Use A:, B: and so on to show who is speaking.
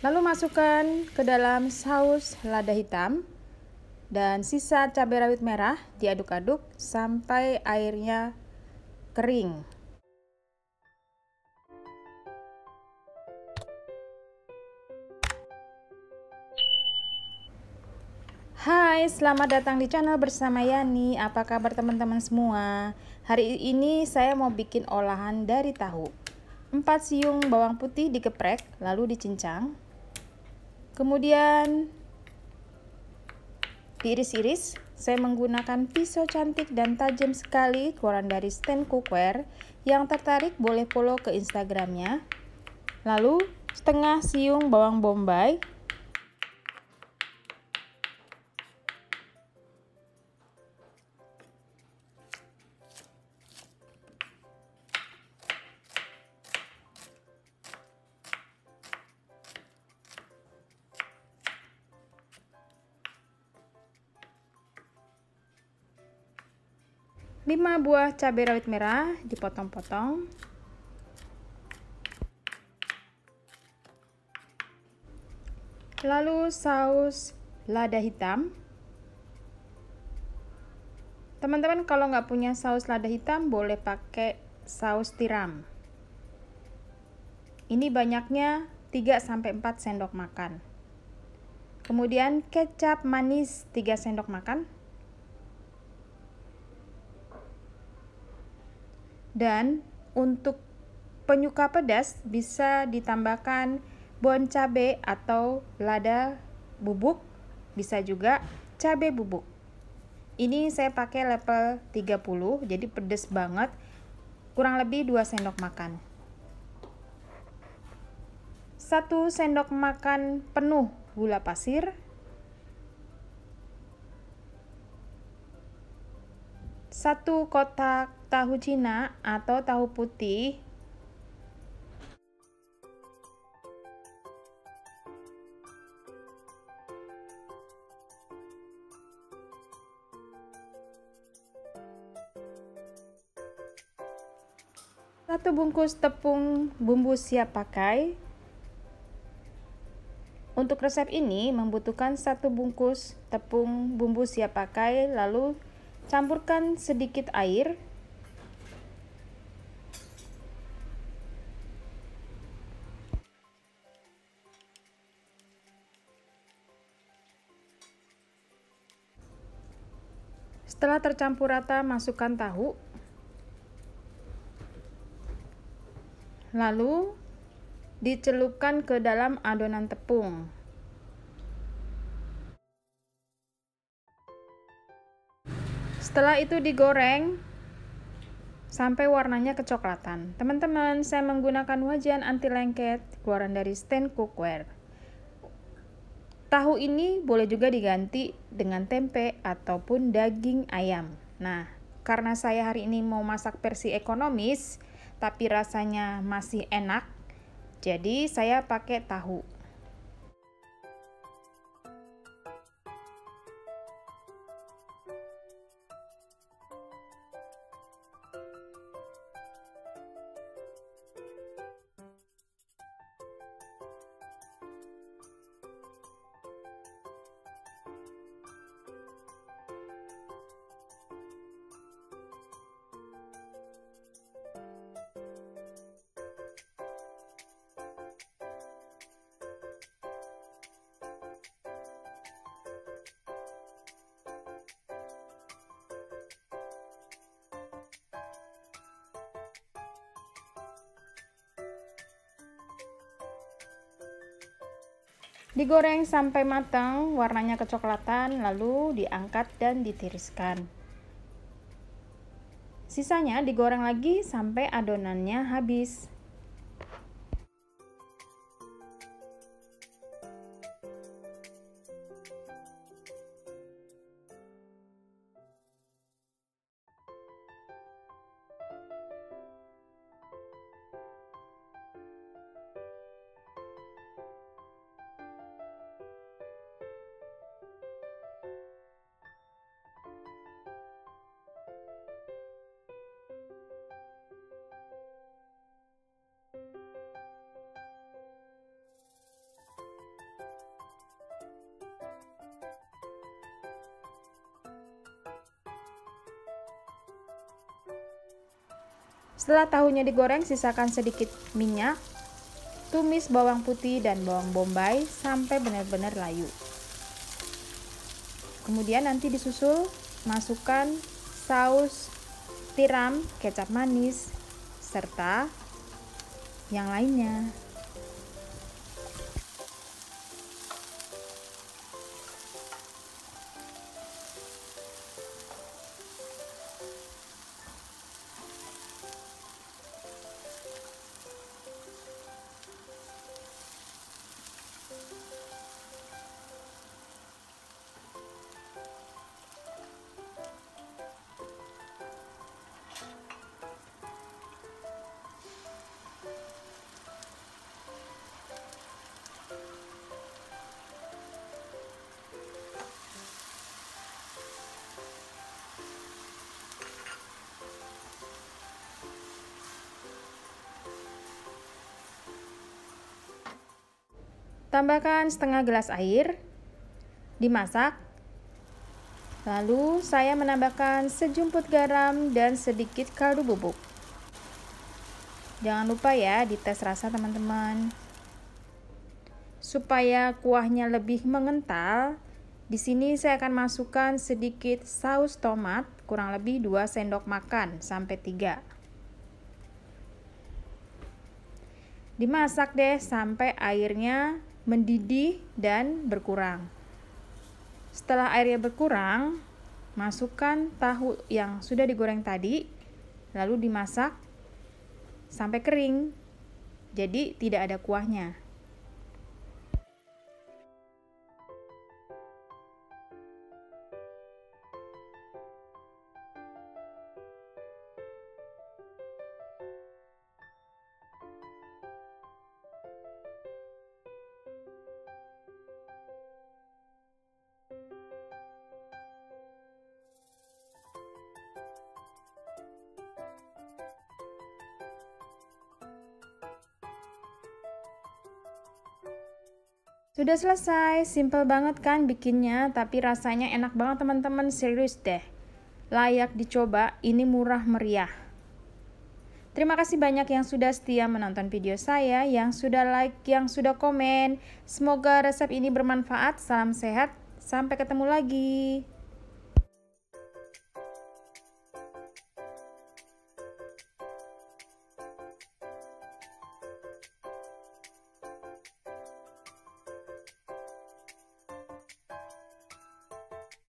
A: Lalu masukkan ke dalam saus lada hitam dan sisa cabai rawit merah, diaduk-aduk sampai airnya kering. Hai, selamat datang di channel bersama Yani. Apa kabar teman-teman semua? Hari ini saya mau bikin olahan dari tahu. 4 siung bawang putih digeprek lalu dicincang. Kemudian diiris-iris. Saya menggunakan pisau cantik dan tajam sekali keluaran dari stand cookware. Yang tertarik boleh follow ke Instagramnya. Lalu setengah siung bawang bombay, 5 buah cabai rawit merah dipotong-potong. Lalu saus lada hitam. Teman-teman kalau nggak punya saus lada hitam boleh pakai saus tiram. Ini banyaknya 3-4 sendok makan. Kemudian kecap manis 3 sendok makan. Dan untuk penyuka pedas bisa ditambahkan bon cabai atau lada bubuk, bisa juga cabai bubuk. Ini saya pakai level 30, jadi pedas banget, kurang lebih 2 sendok makan. 1 sendok makan penuh gula pasir. 1 kotak tahu Cina atau tahu putih. 1 bungkus tepung bumbu siap pakai. Untuk resep ini membutuhkan 1 bungkus tepung bumbu siap pakai, lalu campurkan sedikit air. Setelah tercampur rata, masukkan tahu. Lalu dicelupkan ke dalam adonan tepung. Setelah itu digoreng sampai warnanya kecoklatan. Teman-teman, saya menggunakan wajan anti lengket keluaran dari stand cookware. Tahu ini boleh juga diganti dengan tempe ataupun daging ayam. Nah, karena saya hari ini mau masak versi ekonomis tapi rasanya masih enak, jadi saya pakai tahu. Digoreng sampai matang, warnanya kecoklatan, lalu diangkat dan ditiriskan. Sisanya digoreng lagi sampai adonannya habis. Setelah tahunya digoreng, sisakan sedikit minyak. Tumis bawang putih dan bawang bombay sampai benar-benar layu. Kemudian nanti disusul masukkan saus tiram, kecap manis, serta yang lainnya. Tambahkan setengah gelas air, dimasak. Lalu saya menambahkan sejumput garam dan sedikit kaldu bubuk. Jangan lupa ya dites rasa teman-teman. Supaya kuahnya lebih mengental, di sini saya akan masukkan sedikit saus tomat, kurang lebih 2 sendok makan sampai 3. Dimasak deh sampai airnya mendidih dan berkurang. Setelah airnya berkurang, masukkan tahu yang sudah digoreng tadi, lalu dimasak sampai kering. Jadi tidak ada kuahnya. Sudah selesai, simple banget kan bikinnya, tapi rasanya enak banget teman-teman, serius deh. Layak dicoba, ini murah meriah. Terima kasih banyak yang sudah setia menonton video saya, yang sudah like, yang sudah komen. Semoga resep ini bermanfaat, salam sehat, sampai ketemu lagi.